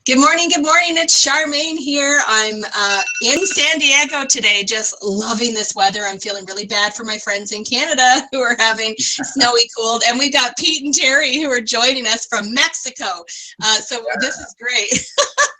Good morning, good morning. It's Charmaine here. I'm in San Diego today, just loving this weather. I'm feeling really bad for my friends in Canada who are having snowy cold. And we've got Pete and Terry who are joining us from Mexico. So this is great.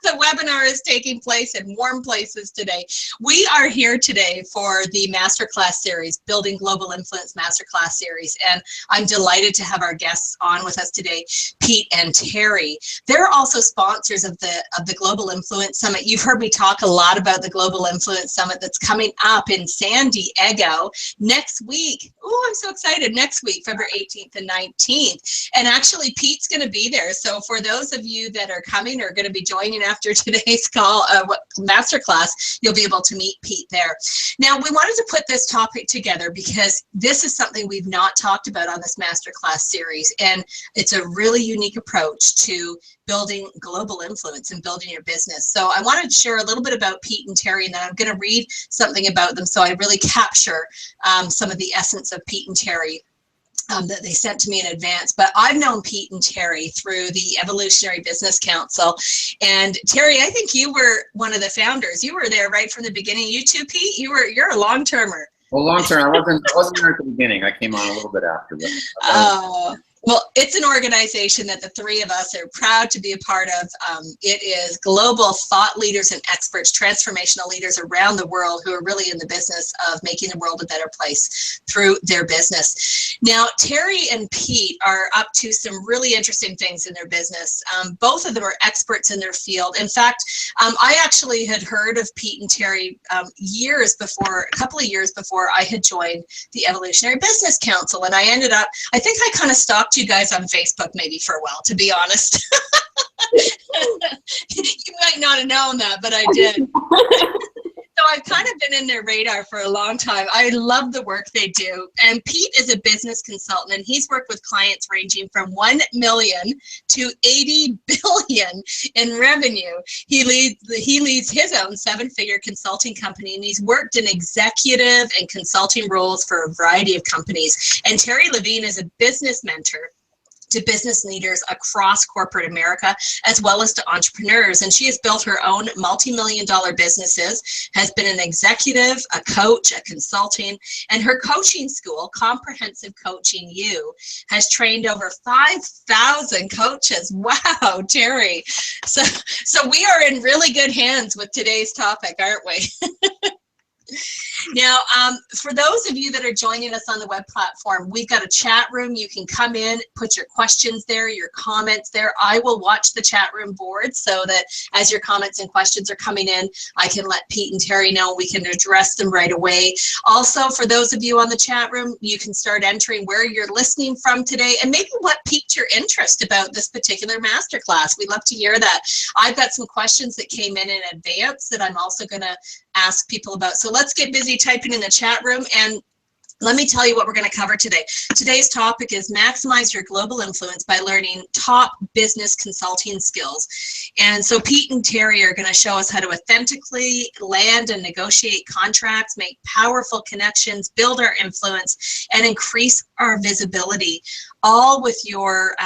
The webinar is taking place in warm places today. We are here today for the Masterclass series, Building Global Influence Masterclass series. And I'm delighted to have our guests on with us today, Pete and Terry. They're also sponsors of the Global Influence Summit. You've heard me talk a lot about the Global Influence Summit that's coming up in San Diego next week. Oh, I'm so excited. Next week, February 18th and 19th. And actually, Pete's going to be there. So for those of you that are coming or going to be joining after today's call, masterclass, you'll be able to meet Pete there. Now, we wanted to put this topic together because this is something we've not talked about on this masterclass series. And it's a really unique approach to building global influence and building your business. So I wanted to share a little bit about Pete and Terry, and then I'm going to read something about them so I really capture some of the essence of Pete and Terry that they sent to me in advance. But I've known Pete and Terry through the Evolutionary Business Council. And Terry, I think you were one of the founders. You were there right from the beginning. You too, Pete? You're a long-termer. Well, long-term, I wasn't there at the beginning. I came on a little bit after that. Well, it's an organization that the three of us are proud to be a part of. It is global thought leaders and experts, transformational leaders around the world who are really in the business of making the world a better place through their business. Now, Terry and Pete are up to some really interesting things in their business. Both of them are experts in their field. In fact, I actually had heard of Pete and Terry a couple of years before I had joined the Evolutionary Business Council. And I think I kind of stalked you guys on Facebook maybe for a while, to be honest. You might not have known that, but I did. So I've kind of been in their radar for a long time. I love the work they do. And Pete is a business consultant, and he's worked with clients ranging from 1 million to 80 billion in revenue. He leads his own 7-figure consulting company, and he's worked in executive and consulting roles for a variety of companies. And Terry Levine is a business mentor to business leaders across corporate America, as well as to entrepreneurs. And she has built her own multi-million-dollar businesses, has been an executive, a coach, a consulting, and her coaching school, Comprehensive Coaching U, has trained over 5,000 coaches. Wow, Terry. So we are in really good hands with today's topic, aren't we? Now, for those of you that are joining us on the web platform, we've got a chat room. You can come in, put your questions there, your comments there. I will watch the chat room board so that as your comments and questions are coming in, I can let Pete and Terry know. We can address them right away. Also, for those of you on the chat room, you can start entering where you're listening from today and maybe what piqued your interest about this particular masterclass. We'd love to hear that. I've got some questions that came in advance that I'm also going to ask people about. So let's get busy typing in the chat room, and let me tell you what we're going to cover today. Today's topic is maximize your global influence by learning top business consulting skills. And so Pete and Terry are going to show us how to authentically land and negotiate contracts, make powerful connections, build our influence, and increase our visibility, all with your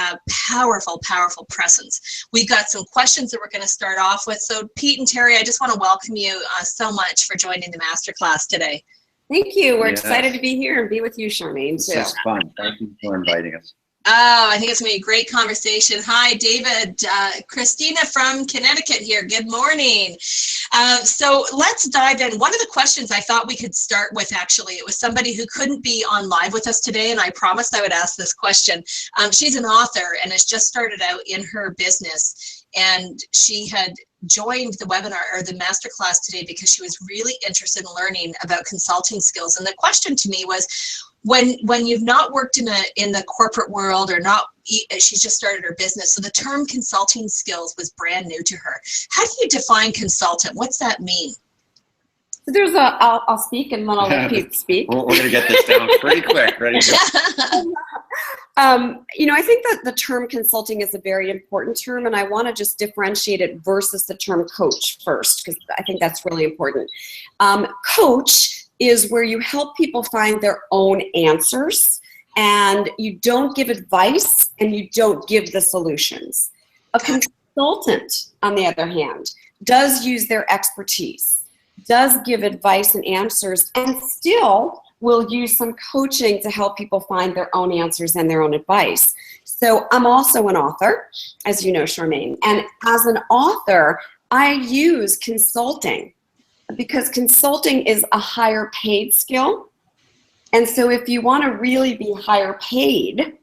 powerful, powerful presence. We've got some questions that we're going to start off with. So Pete and Terry, I just want to welcome you so much for joining the masterclass today. Thank you. We're excited to be here and be with you, Charmaine, too. This is fun. Thank you for inviting us. Oh, I think it's going to be a great conversation. Hi, David. Christina from Connecticut here. Good morning. So let's dive in. One of the questions I thought we could start with, actually, it was somebody who couldn't be on live with us today, and I promised I would ask this question. She's an author and has just started out in her business, and she had joined the webinar or the masterclass today because she was really interested in learning about consulting skills. And the question to me was, when you've not worked in the corporate world or not, she's just started her business. So the term consulting skills was brand new to her. How do you define consultant? What's that mean? So there's I'll speak and then I'll let Pete speak. We're going to get this down pretty quick. Ready to go. I think that the term consulting is a very important term, and I want to just differentiate it versus the term coach first, because I think that's really important. Coach is where you help people find their own answers, and you don't give advice and you don't give the solutions. A consultant, on the other hand, does use their expertise, does give advice and answers, and still will use some coaching to help people find their own answers and their own advice. So I'm also an author, as you know, Charmaine. And as an author, I use consulting because consulting is a higher paid skill. And so if you want to really be higher paid,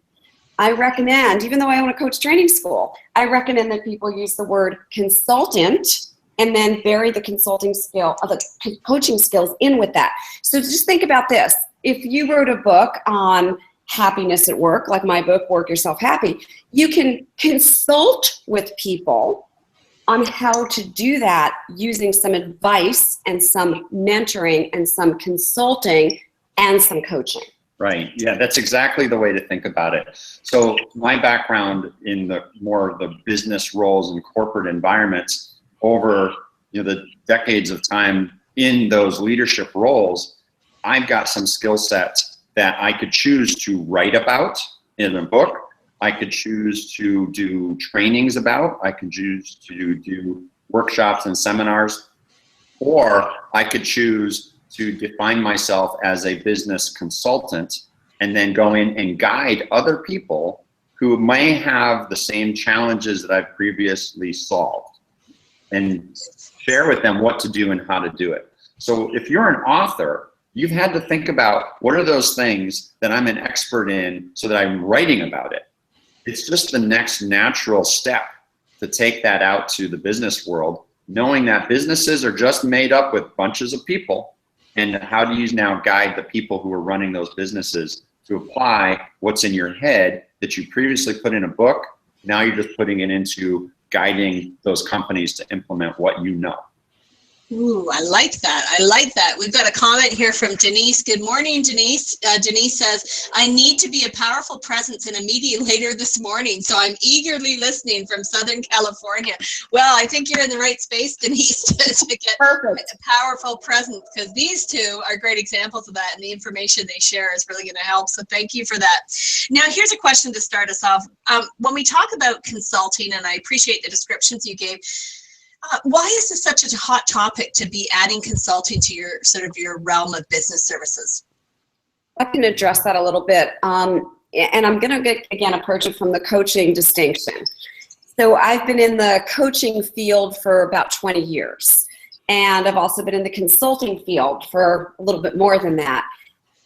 I recommend, even though I own a coach training school, I recommend that people use the word consultant and then bury the consulting skill, the coaching skills in with that. So just think about this. If you wrote a book on happiness at work, like my book, Work Yourself Happy, you can consult with people on how to do that using some advice and some mentoring and some consulting and some coaching. Right. Yeah, that's exactly the way to think about it. So my background in the more of the business roles and corporate environments over the decades of time in those leadership roles, I've got some skill sets that I could choose to write about in a book. I could choose to do trainings about. I could choose to do workshops and seminars, or I could choose to define myself as a business consultant and then go in and guide other people who may have the same challenges that I've previously solved and share with them what to do and how to do it. So if you're an author, you've had to think about what are those things that I'm an expert in so that I'm writing about it. It's just the next natural step to take that out to the business world, knowing that businesses are just made up with bunches of people. And how do you now guide the people who are running those businesses to apply what's in your head that you previously put in a book? Now you're just putting it into guiding those companies to implement what you know. Ooh, I like that. I like that. We've got a comment here from Denise. Good morning, Denise. Denise says, I need to be a powerful presence in a meeting later this morning, so I'm eagerly listening from Southern California. Well, I think you're in the right space, Denise, to get a powerful presence, because these two are great examples of that, and the information they share is really going to help. So thank you for that. Now, here's a question to start us off. When we talk about consulting, and I appreciate the descriptions you gave, why is this such a hot topic to be adding consulting to your your realm of business services? I can address that a little bit. And I'm going to, again, approach it from the coaching distinction. So I've been in the coaching field for about 20 years. And I've also been in the consulting field for a little bit more than that.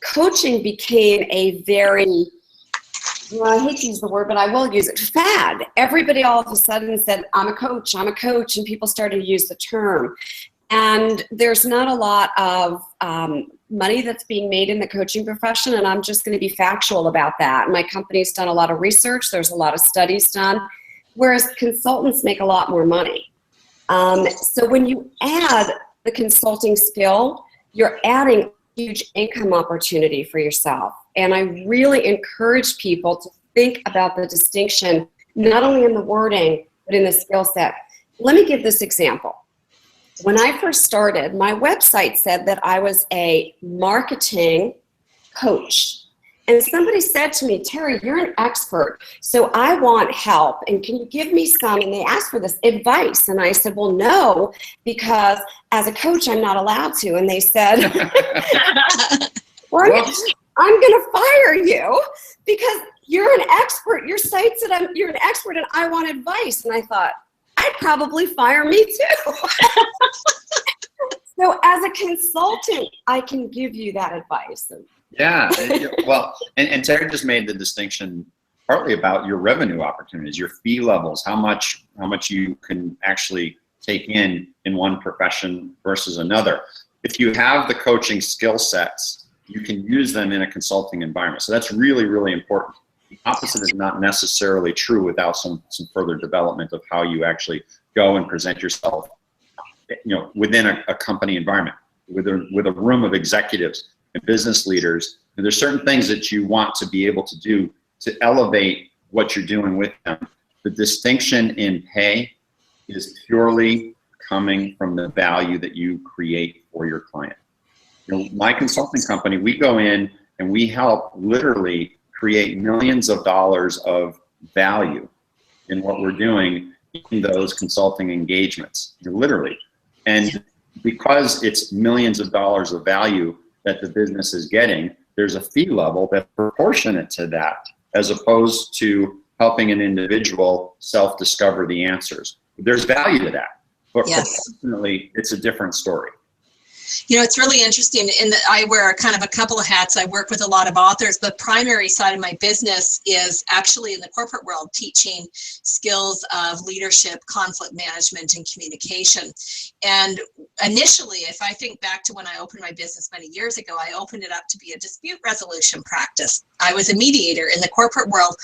Coaching became a very, I hate to use the word, but I will use it, fad. Everybody all of a sudden said, I'm a coach, and people started to use the term. And there's not a lot of money that's being made in the coaching profession, and I'm just going to be factual about that. My company's done a lot of research. There's a lot of studies done, whereas consultants make a lot more money. So when you add the consulting skill, you're adding huge income opportunity for yourself. And I really encourage people to think about the distinction, not only in the wording, but in the skill set. Let me give this example. When I first started, my website said that I was a marketing coach. And somebody said to me, Terry, you're an expert, so I want help. And can you give me some, and they asked for this advice. And I said, well, no, because as a coach, I'm not allowed to. And they said, well, I'm going to fire you because you're an expert. Your site said you're an expert and I want advice. And I thought, I'd probably fire me too. So as a consultant, I can give you that advice. Yeah, well, and Terry just made the distinction partly about your revenue opportunities, your fee levels, how much you can actually take in one profession versus another. If you have the coaching skill sets, you can use them in a consulting environment. So that's really, really important. The opposite is not necessarily true without some further development of how you actually go and present yourself, within a company environment, with a room of executives and business leaders. And there's certain things that you want to be able to do to elevate what you're doing with them. The distinction in pay is purely coming from the value that you create for your client. My consulting company, we go in and we help literally create millions of dollars of value in what we're doing in those consulting engagements, literally. And because it's millions of dollars of value that the business is getting, there's a fee level that's proportionate to that, as opposed to helping an individual self-discover the answers. There's value to that, but unfortunately, it's a different story. You know, it's really interesting in that I wear kind of a couple of hats. I work with a lot of authors, but primary side of my business is actually in the corporate world, teaching skills of leadership, conflict management, and communication. And initially, if I think back to when I opened my business many years ago, I opened it up to be a dispute resolution practice. I was a mediator in the corporate world.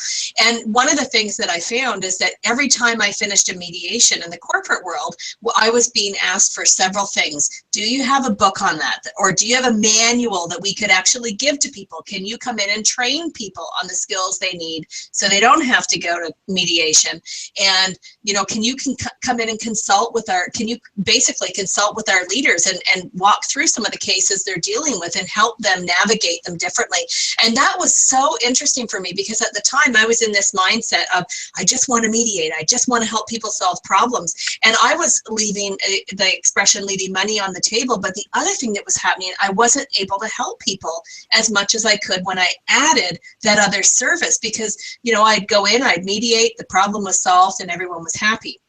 And one of the things that I found is that every time I finished a mediation in the corporate world, I was being asked for several things. Do you have a book on that? Or do you have a manual that we could actually give to people? Can you come in and train people on the skills they need so they don't have to go to mediation? And, you know, can you come in and consult with can you basically consult with our leaders and walk through some of the cases they're dealing with and help them navigate them differently? And that was so interesting for me, because at the time I was in this mindset of, I just want to mediate. I just want to help people solve problems. And I was leaving the expression leaving money on the table. But the other thing that was happening, I wasn't able to help people as much as I could when I added that other service, because, you know, I'd go in, I'd mediate, the problem was solved and everyone was happy.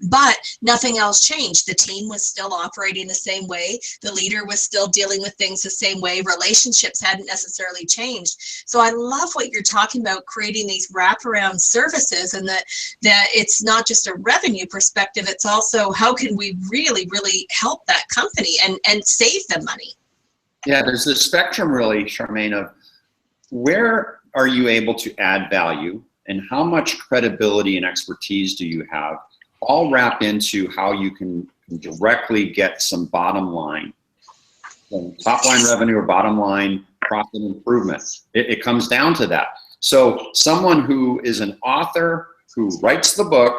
But nothing else changed. The team was still operating the same way. The leader was still dealing with things the same way. Relationships hadn't necessarily changed. So I love what you're talking about, creating these wraparound services, and that it's not just a revenue perspective. It's also, how can we really, really help that company and save them money? Yeah, there's this spectrum really, Charmaine, of where are you able to add value and how much credibility and expertise do you have, all wrap into how you can directly get some bottom line, top line revenue or bottom line profit improvement. It comes down to that. So someone who is an author who writes the book,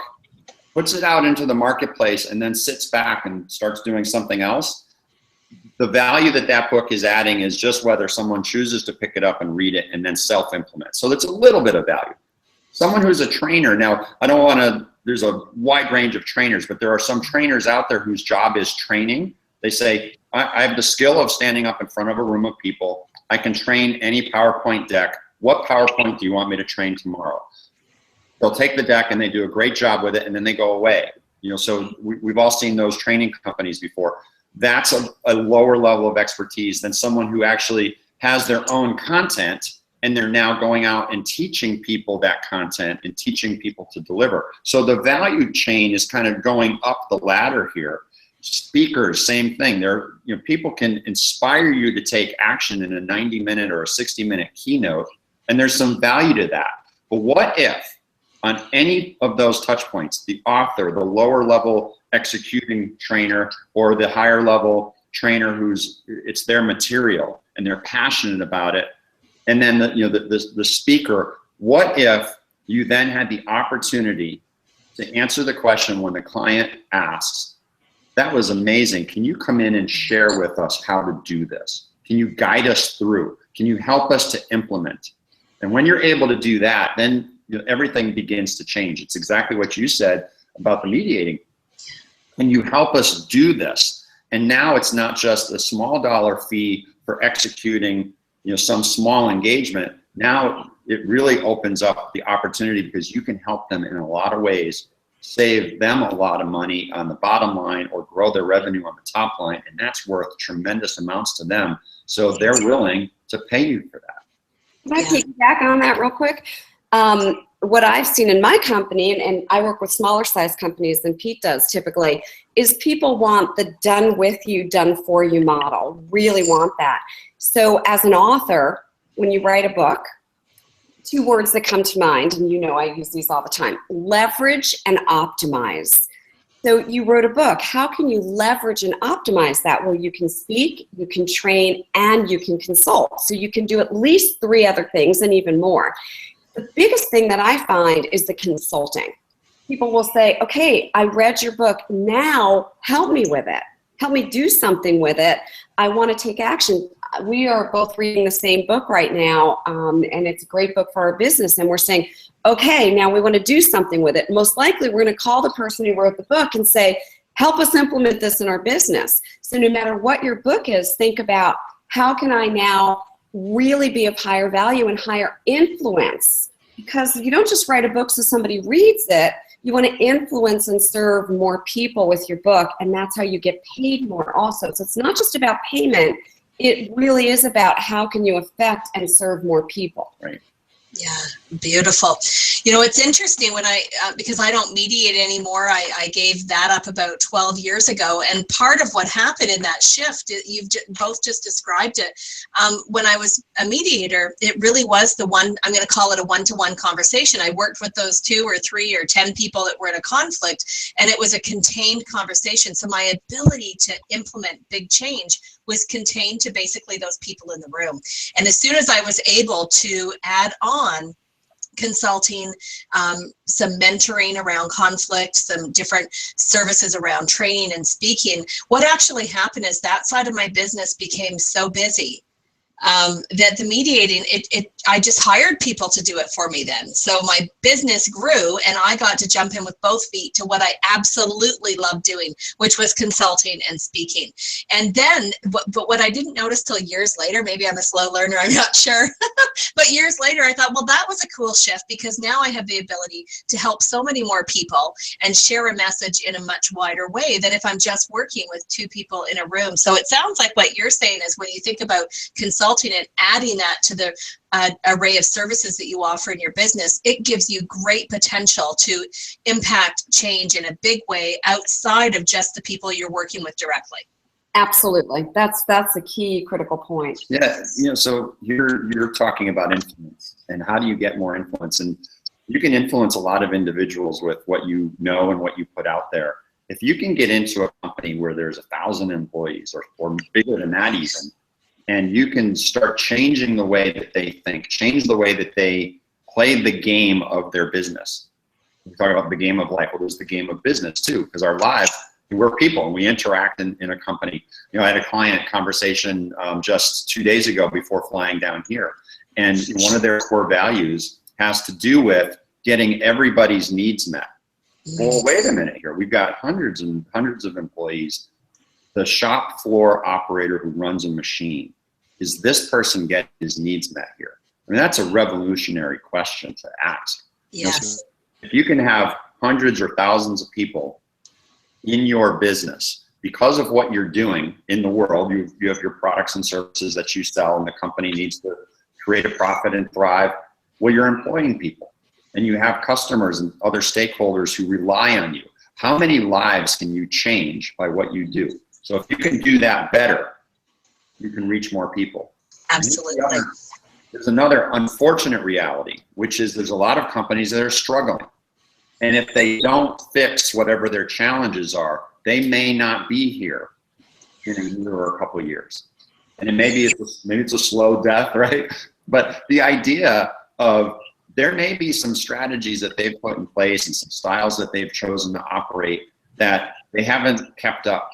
puts it out into the marketplace, and then sits back and starts doing something else, the value that book is adding is just whether someone chooses to pick it up and read it and then self-implement. So it's a little bit of value. Someone who's a trainer, now I don't want to, there's a wide range of trainers, but there are some trainers out there whose job is training. They say, I have the skill of standing up in front of a room of people. I can train any PowerPoint deck. What PowerPoint do you want me to train tomorrow? They'll take the deck and they do a great job with it, and then they go away. You know, so we've all seen those training companies before. That's a lower level of expertise than someone who actually has their own content, and they're now going out and teaching people that content and teaching people to deliver. So the value chain is kind of going up the ladder here. Speakers, same thing. People can inspire you to take action in a 90-minute or a 60-minute keynote, and there's some value to that. But what if on any of those touch points, the author, the lower level executing trainer, or the higher level trainer it's their material and they're passionate about it, and then the speaker, what if you then had the opportunity to answer the question when the client asks, that was amazing, can you come in and share with us how to do this? Can you guide us through? Can you help us to implement? And when you're able to do that, then everything begins to change. It's exactly what you said about the mediating. Can you help us do this? And now it's not just a small dollar fee for executing some small engagement. Now it really opens up the opportunity, because you can help them in a lot of ways, save them a lot of money on the bottom line or grow their revenue on the top line, and that's worth tremendous amounts to them. So they're willing to pay you for that. Can I piggyback on that real quick? What I've seen in my company, and I work with smaller size companies than Pete does typically, is people want the done with you, done for you model, really want that. So as an author, when you write a book, 2 words that come to mind, and I use these all the time: leverage and optimize. So you wrote a book. How can you leverage and optimize that? Well, you can speak, you can train, and you can consult. So you can do at least 3 other things and even more. The biggest thing that I find is the consulting. People will say, okay, I read your book, now help me with it. Help me do something with it. I want to take action. We are both reading the same book right now, and it's a great book for our business. And we're saying, okay, now we want to do something with it. Most likely we're going to call the person who wrote the book and say, help us implement this in our business. So no matter what your book is, think about, how can I now really be of higher value and higher influence? Because you don't just write a book so somebody reads it. You want to influence and serve more people with your book, and that's how you get paid more also. So it's not just about payment. It really is about how can you affect and serve more people. Right. Yeah, beautiful. You know, it's interesting when because I don't mediate anymore, I gave that up about 12 years ago. And part of what happened in that shift, you've both just described it. When I was a mediator, it really was I'm going to call it a one-to-one conversation. I worked with those 2 or 3 or 10 people that were in a conflict, and it was a contained conversation. So my ability to implement big change was contained to basically those people in the room. And as soon as I was able to add on consulting, some mentoring around conflict, some different services around training and speaking, what actually happened is that side of my business became so busy that the mediating, I just hired people to do it for me then. So my business grew, and I got to jump in with both feet to what I absolutely love doing, which was consulting and speaking. And then, but what I didn't notice till years later, maybe I'm a slow learner, I'm not sure, but years later I thought, well, that was a cool shift, because now I have the ability to help so many more people and share a message in a much wider way than if I'm just working with 2 people in a room. So it sounds like what you're saying is, when you think about consulting and adding that to the array of services that you offer in your business, it gives you great potential to impact change in a big way outside of just the people you're working with directly. Absolutely. That's a key critical point. Yeah, so you're talking about influence, and how do you get more influence? And you can influence a lot of individuals with what you know and what you put out there. If you can get into a company where there's 1,000 employees or bigger than that even, and you can start changing the way that they think, change the way that they play the game of their business. We talk about the game of life. Well, there's the game of business too, because our lives, we're people and we interact in a company. I had a client conversation just 2 days ago before flying down here. And one of their core values has to do with getting everybody's needs met. Well, wait a minute here. We've got hundreds and hundreds of employees. The shop floor operator who runs a machine, is this person getting his needs met here? I mean, that's a revolutionary question to ask. Yes. So if you can have hundreds or thousands of people in your business, because of what you're doing in the world, you have your products and services that you sell, and the company needs to create a profit and thrive. Well, you're employing people, and you have customers and other stakeholders who rely on you. How many lives can you change by what you do? So if you can do that better, you can reach more people. Absolutely. There's another unfortunate reality, which is there's a lot of companies that are struggling. And if they don't fix whatever their challenges are, they may not be here in a year or a couple of years. And maybe it's a slow death, right? But the idea of, there may be some strategies that they've put in place and some styles that they've chosen to operate that they haven't kept up,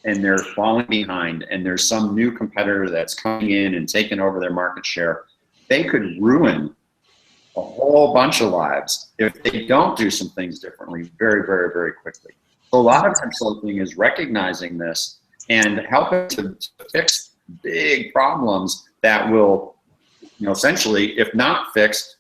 and they're falling behind, and there's some new competitor that's coming in and taking over their market share. They could ruin a whole bunch of lives if they don't do some things differently very, very, very quickly. So a lot of consulting is recognizing this and helping to fix big problems that will, essentially, if not fixed,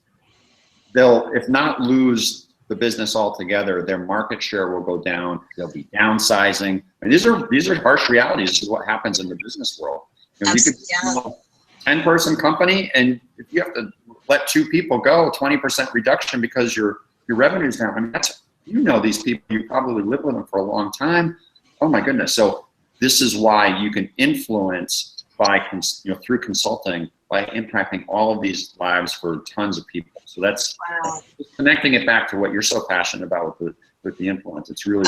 they'll, if not lose the business altogether, their market share will go down. They'll be downsizing. And these are harsh realities. This is what happens in the business world. You could be a 10-person company, and if you have to let 2 people go, 20% reduction because your revenue's down. I mean, these people, you probably lived with them for a long time. Oh my goodness. So this is why you can influence through consulting, by impacting all of these lives for tons of people. So that's connecting it back to what you're so passionate about with the influence. It's really,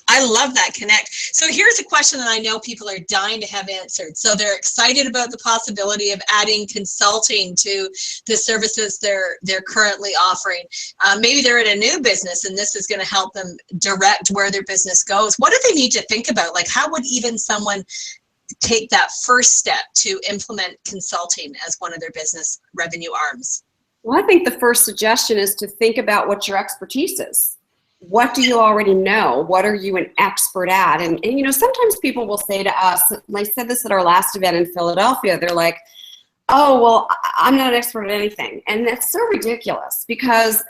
I love that connect. So here's a question that I know people are dying to have answered. So they're excited about the possibility of adding consulting to the services they're currently offering. Maybe they're in a new business and this is going to help them direct where their business goes. What do they need to think about? Like, how would even someone take that first step to implement consulting as one of their business revenue arms? Well, I think the first suggestion is to think about what your expertise is. What do you already know? What are you an expert at? And you know, sometimes people will say to us, and I said this at our last event in Philadelphia, they're like, oh, well, I'm not an expert at anything. And that's so ridiculous, because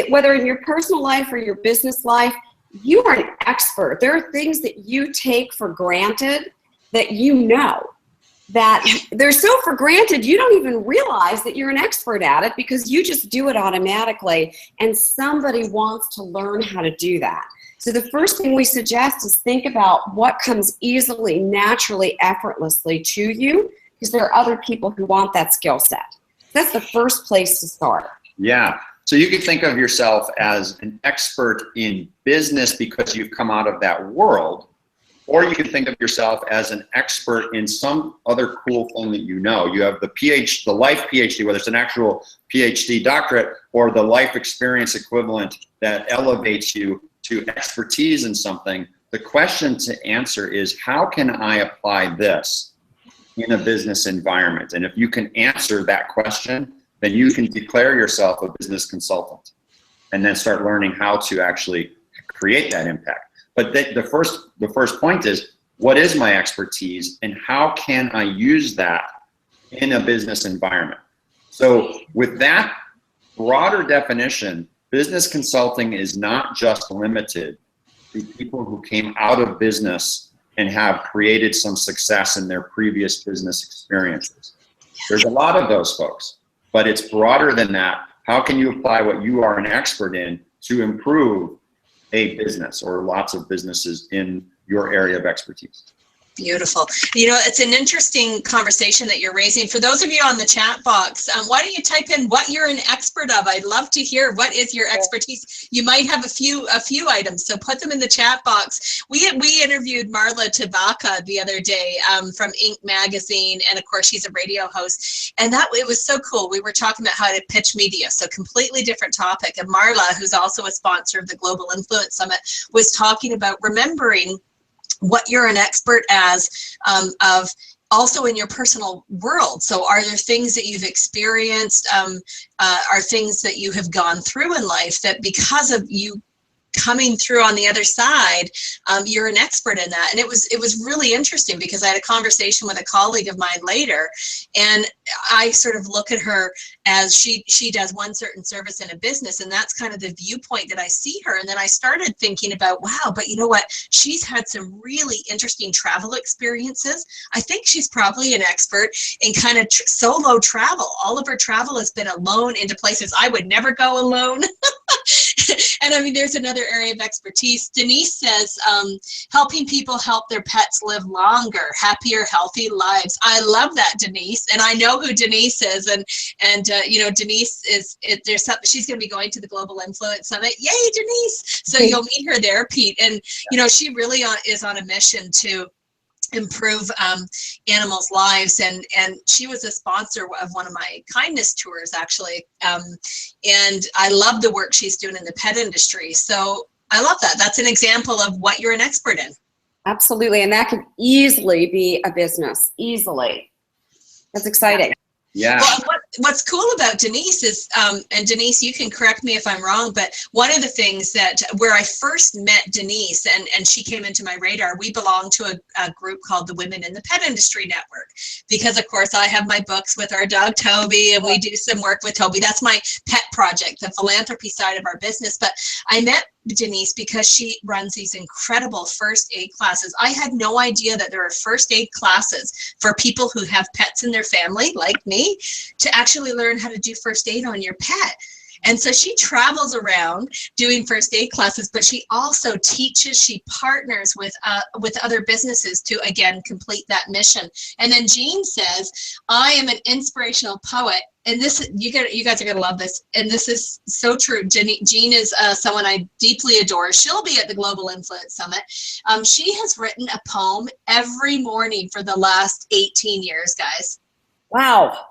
whether in your personal life or your business life, you are an expert. There are things that you take for granted that you know, that they're so for granted you don't even realize that you're an expert at it, because you just do it automatically, and somebody wants to learn how to do that. So the first thing we suggest is think about what comes easily, naturally, effortlessly to you, because there are other people who want that skill set. That's the first place to start. Yeah. So you could think of yourself as an expert in business because you've come out of that world, or you can think of yourself as an expert in some other cool thing that you know. You have the life PhD, whether it's an actual PhD doctorate or the life experience equivalent that elevates you to expertise in something. The question to answer is, how can I apply this in a business environment? And if you can answer that question, then you can declare yourself a business consultant and then start learning how to actually create that impact. But the first point is, what is my expertise and how can I use that in a business environment? So with that broader definition, business consulting is not just limited to people who came out of business and have created some success in their previous business experiences. There's a lot of those folks, but it's broader than that. How can you apply what you are an expert in to improve a business or lots of businesses in your area of expertise? Beautiful. You know, it's an interesting conversation that you're raising. For those of you on the chat box, why don't you type in what you're an expert of? I'd love to hear what is your expertise. You might have a few items, so put them in the chat box. We interviewed Marla Tabaka the other day from Inc. magazine, and of course she's a radio host, and it was so cool. We were talking about how to pitch media, so completely different topic. And Marla, who's also a sponsor of the Global Influence Summit, was talking about remembering what you're an expert as of also in your personal world. So are there things that you've experienced, are things that you have gone through in life that because of you coming through on the other side, you're an expert in that? And it was really interesting, because I had a conversation with a colleague of mine later, and I sort of look at her as she does one certain service in a business, and that's kind of the viewpoint that I see her. And then I started thinking about, wow, but you know what? She's had some really interesting travel experiences. I think she's probably an expert in kind of solo travel. All of her travel has been alone into places I would never go alone. And I mean, there's another area of expertise. Denise says, helping people help their pets live longer, happier, healthy lives. I love that, Denise. And I know who Denise is. And you know, Denise there's something, she's going to be going to the Global Influence Summit. Yay, Denise. So you'll meet her there, Pete. And, you know, she really is on a mission to improve animals' lives, and she was a sponsor of one of my kindness tours, actually, and I love the work she's doing in the pet industry. So I love that. That's an example of what you're an expert in. Absolutely, and that could easily be a business. Easily. That's exciting. Yeah. Well, what's cool about Denise is, and Denise, you can correct me if I'm wrong, but one of the things that where I first met Denise and she came into my radar, we belong to a group called the Women in the Pet Industry Network, because of course I have my books with our dog Toby, and we do some work with Toby. That's my pet project, the philanthropy side of our business. But I met Denise because she runs these incredible first aid classes. I had no idea that there are first aid classes for people who have pets in their family, like me, to actually learn how to do first aid on your pet. And so she travels around doing first aid classes, but she also teaches, she partners with other businesses to, again, complete that mission. And then Jean says, I am an inspirational poet. And this, you guys are going to love this. And this is so true. Jean is someone I deeply adore. She'll be at the Global Influence Summit. She has written a poem every morning for the last 18 years, guys. Wow.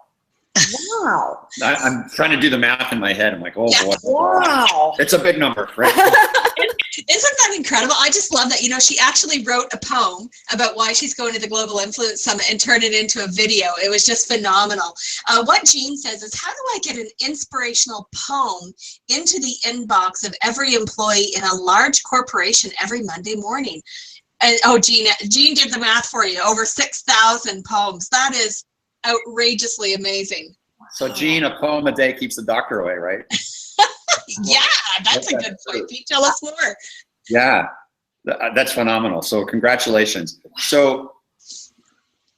Wow. I'm trying to do the math in my head. I'm like, oh, yeah. Boy. Wow. It's a big number, right? Isn't that incredible? I just love that. She actually wrote a poem about why she's going to the Global Influence Summit and turned it into a video. It was just phenomenal. What Jean says is, how do I get an inspirational poem into the inbox of every employee in a large corporation every Monday morning? And Jean did the math for you. Over 6,000 poems. That is outrageously amazing. So Jean, a poem a day keeps the doctor away, right? Yeah, that's a good point. Pete, tell us more. Yeah, that's phenomenal. So congratulations. So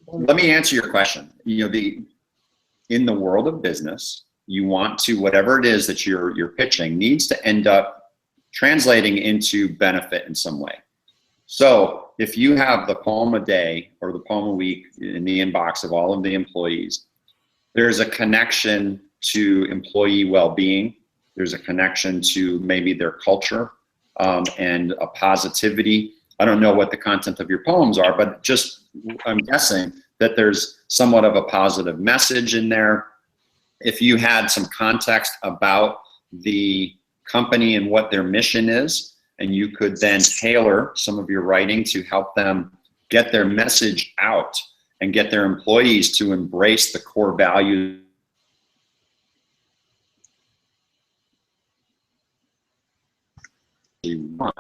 let me answer your question. In the world of business, you want to, whatever it is that you're pitching needs to end up translating into benefit in some way. So if you have the poem a day or the poem a week in the inbox of all of the employees, there's a connection to employee well-being. There's a connection to maybe their culture and a positivity. I don't know what the content of your poems are, but just I'm guessing that there's somewhat of a positive message in there. If you had some context about the company and what their mission is, and you could then tailor some of your writing to help them get their message out and get their employees to embrace the core values you want,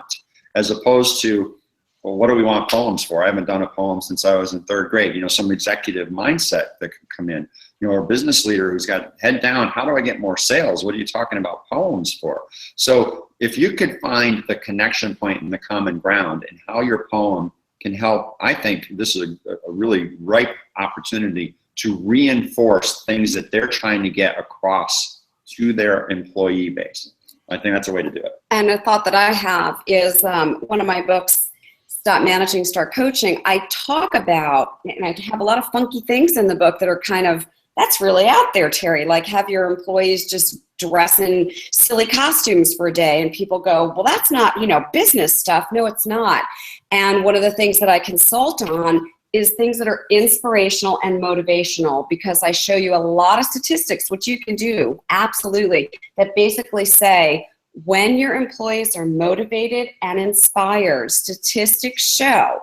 as opposed to, well, what do we want poems for? I haven't done a poem since I was in 3rd grade. Some executive mindset that could come in. Or a business leader who's got head down, how do I get more sales? What are you talking about poems for? So if you could find the connection point and the common ground and how your poem can help, I think this is a really ripe opportunity to reinforce things that they're trying to get across to their employee base. I think that's a way to do it. And a thought that I have is one of my books, Stop Managing, Start Coaching, I talk about, and I have a lot of funky things in the book that are kind of, that's really out there, Terry, like have your employees just dress in silly costumes for a day and people go, well, that's not, business stuff. No, it's not. And one of the things that I consult on is things that are inspirational and motivational, because I show you a lot of statistics, which you can do, absolutely, that basically say when your employees are motivated and inspired, statistics show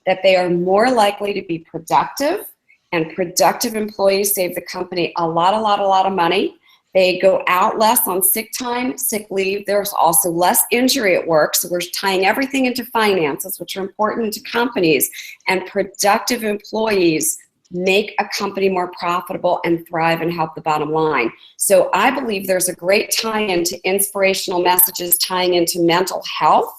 that they are more likely to be productive, and productive employees save the company a lot of money. They go out less on sick time, sick leave. There's also less injury at work. So we're tying everything into finances, which are important to companies. And productive employees make a company more profitable and thrive and help the bottom line. So I believe there's a great tie-in to inspirational messages tying into mental health.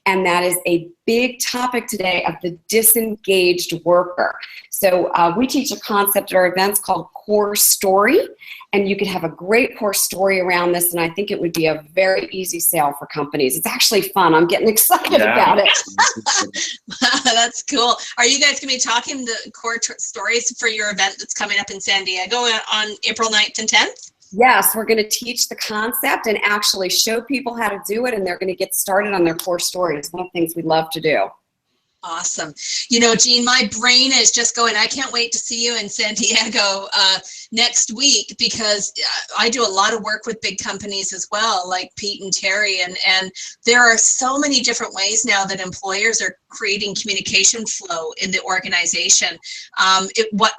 And that is a big topic today of the disengaged worker. So we teach a concept at our events called core story, and you could have a great core story around this, and I think it would be a very easy sale for companies. It's actually fun. I'm getting excited about it. That's cool. Are you guys going to be talking the core stories for your event that's coming up in San Diego on April 9th and 10th? Yes, we're going to teach the concept and actually show people how to do it, and they're going to get started on their core stories. One of the things we love to do. Awesome. Jean, my brain is just going, I can't wait to see you in San Diego next week, because I do a lot of work with big companies as well, like Pete and Terry, and there are so many different ways now that employers are creating communication flow in the organization.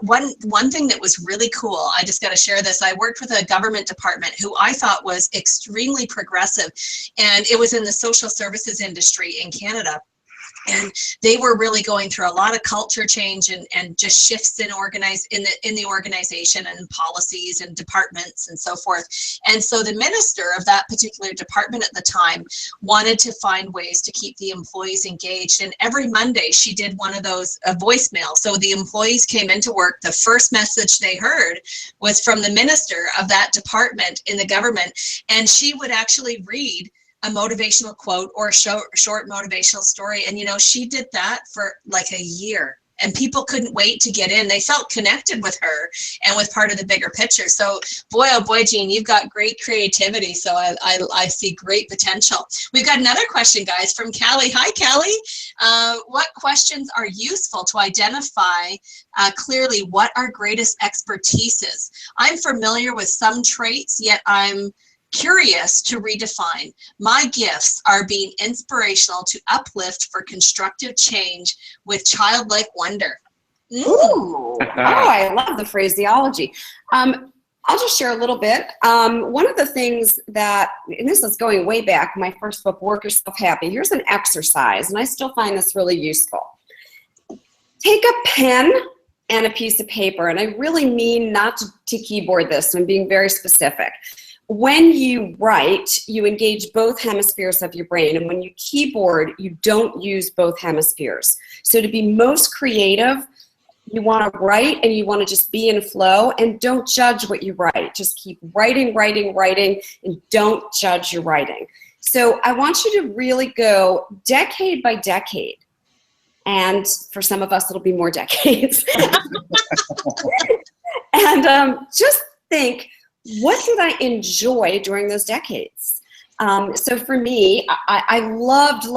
One thing that was really cool, I just got to share this. I worked with a government department who I thought was extremely progressive, and it was in the social services industry in Canada. And they were really going through a lot of culture change and just shifts in the organization and policies and departments and so forth. And so the minister of that particular department at the time wanted to find ways to keep the employees engaged. And every Monday she did one of those voicemails. So the employees came into work. The first message they heard was from the minister of that department in the government. And she would actually read a motivational quote or a short motivational story. And, she did that for like a year, and people couldn't wait to get in. They felt connected with her and with part of the bigger picture. So boy, oh boy, Jean, you've got great creativity. So I see great potential. We've got another question, guys, from Callie. Hi, Callie. What questions are useful to identify clearly what our greatest expertise is? I'm familiar with some traits, yet I'm Curious to redefine. My gifts are being inspirational to uplift for constructive change with childlike wonder. Ooh. Oh, I love the phraseology. I'll just share a little bit. One of the things that, and this is going way back, my first book, Work Yourself Happy. Here's an exercise, and I still find this really useful. Take a pen and a piece of paper, and I really mean not to keyboard this, so I'm being very specific. When you write, you engage both hemispheres of your brain, and when you keyboard, you don't use both hemispheres. So to be most creative, you want to write and you want to just be in flow, and don't judge what you write. Just keep writing, writing, writing, and don't judge your writing. So I want you to really go decade by decade. And for some of us, it'll be more decades. And just think, what did I enjoy during those decades? So for me, I loved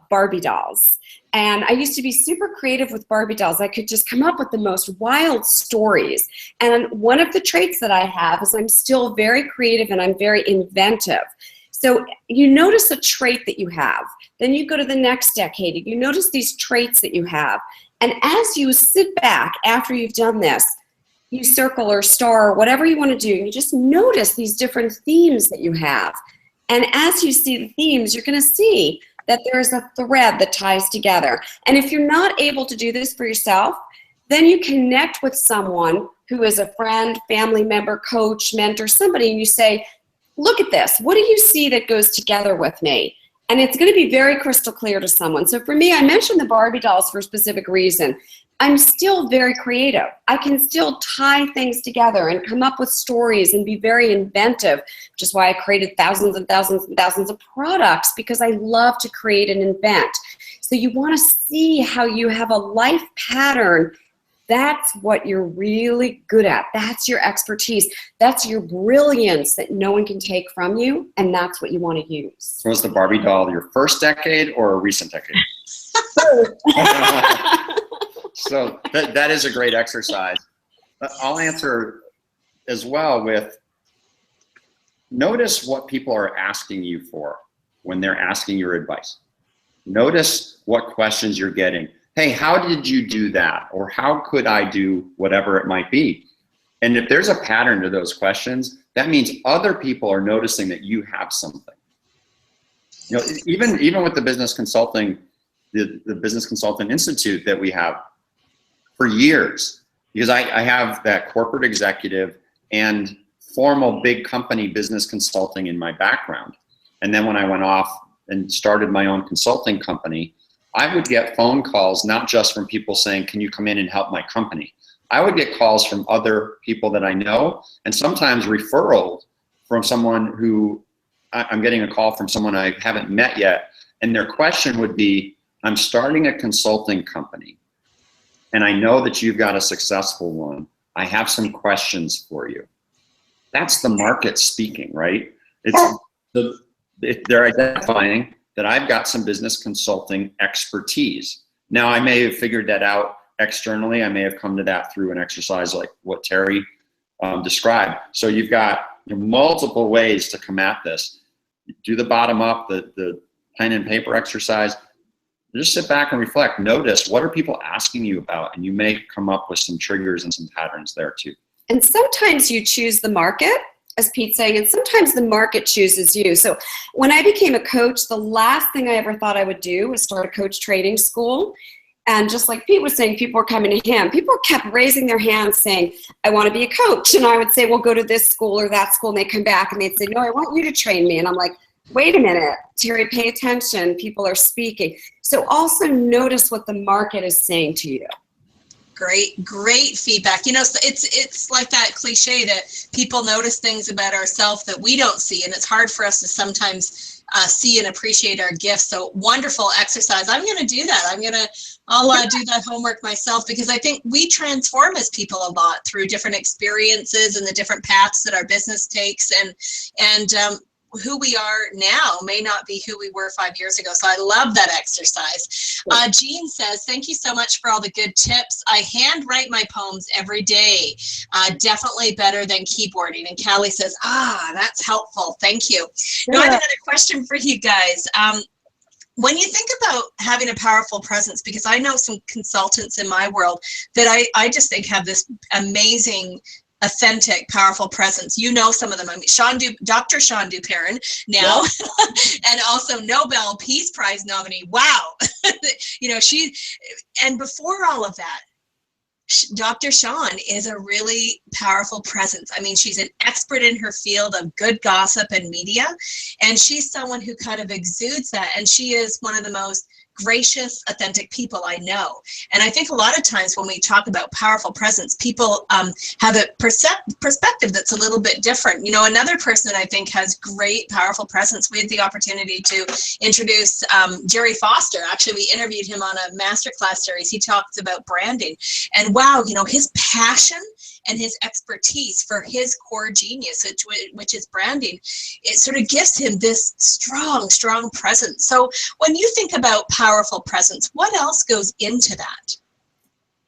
Barbie dolls. And I used to be super creative with Barbie dolls. I could just come up with the most wild stories. And one of the traits that I have is I'm still very creative and I'm very inventive. So you notice a trait that you have. Then you go to the next decade and you notice these traits that you have. And as you sit back after you've done this, you circle or star or whatever you want to do, you just notice these different themes that you have. And as you see the themes, you're going to see that there's a thread that ties together. And if you're not able to do this for yourself, then you connect with someone who is a friend, family member, coach, mentor, somebody, and you say, look at this. What do you see that goes together with me? And it's going to be very crystal clear to someone. So for me, I mentioned the Barbie dolls for a specific reason. I'm still very creative. I can still tie things together and come up with stories and be very inventive, which is why I created thousands and thousands and thousands of products, because I love to create and invent. So you want to see how you have a life pattern. That's what you're really good at. That's your expertise. That's your brilliance that no one can take from you, and that's what you want to use. So was the Barbie doll your first decade or a recent decade? So that is a great exercise. I'll answer as well with, notice what people are asking you for when they're asking your advice. Notice what questions you're getting. Hey, how did you do that? Or how could I do whatever it might be? And if there's a pattern to those questions, that means other people are noticing that you have something. You know, even with the business consulting, the Business Consultant Institute that we have for years, because I have that corporate executive and formal big company business consulting in my background. And then when I went off and started my own consulting company, I would get phone calls, not just from people saying, can you come in and help my company? I would get calls from other people that I know, and sometimes referrals from someone who, I'm getting a call from someone I haven't met yet, and their question would be, I'm starting a consulting company, and I know that you've got a successful one. I have some questions for you. That's the market speaking, right? They're identifying that I've got some business consulting expertise. Now, I may have figured that out externally. I may have come to that through an exercise like what Terry described. So you've got multiple ways to come at this. Do the bottom up, the pen and paper exercise. Just sit back and reflect. Notice, what are people asking you about? And you may come up with some triggers and some patterns there too. And sometimes you choose the market, as Pete's saying, and sometimes the market chooses you. So when I became a coach, the last thing I ever thought I would do was start a coach training school. And just like Pete was saying, people were coming to him. People kept raising their hands saying, I want to be a coach. And I would say, well, go to this school or that school. And they'd come back and they'd say, no, I want you to train me. And I'm like, wait a minute, Terry, pay attention. People are speaking. So also notice what the market is saying to you. Great feedback. You know, it's like that cliche that people notice things about ourselves that we don't see, and it's hard for us to sometimes see and appreciate our gifts. So wonderful exercise. I'm going to do that. I'll do that homework myself, because I think we transform as people a lot through different experiences and the different paths that our business takes. And who we are now may not be who we were 5 years ago. So I love that exercise. Jean says, thank you so much for all the good tips. I handwrite my poems every day. Definitely better than keyboarding. And Callie says, that's helpful. Thank you. Now I have another question for you guys. When you think about having a powerful presence, because I know some consultants in my world that I just think have this amazing, authentic, powerful presence. You know some of them. I mean, Dr. Sean Duperrin now, and also Nobel Peace Prize nominee. Wow. And before all of that, Dr. Sean is a really powerful presence. I mean, she's an expert in her field of good gossip and media, and she's someone who kind of exudes that, and she is one of the most gracious, authentic people I know. And I think a lot of times when we talk about powerful presence, people have a perspective that's a little bit different. Another person that I think has great, powerful presence, we had the opportunity to introduce Jerry Foster. Actually, we interviewed him on a masterclass series. He talks about branding. And wow, his passion and his expertise for his core genius, which is branding, it sort of gives him this strong, strong presence. So when you think about powerful presence, what else goes into that?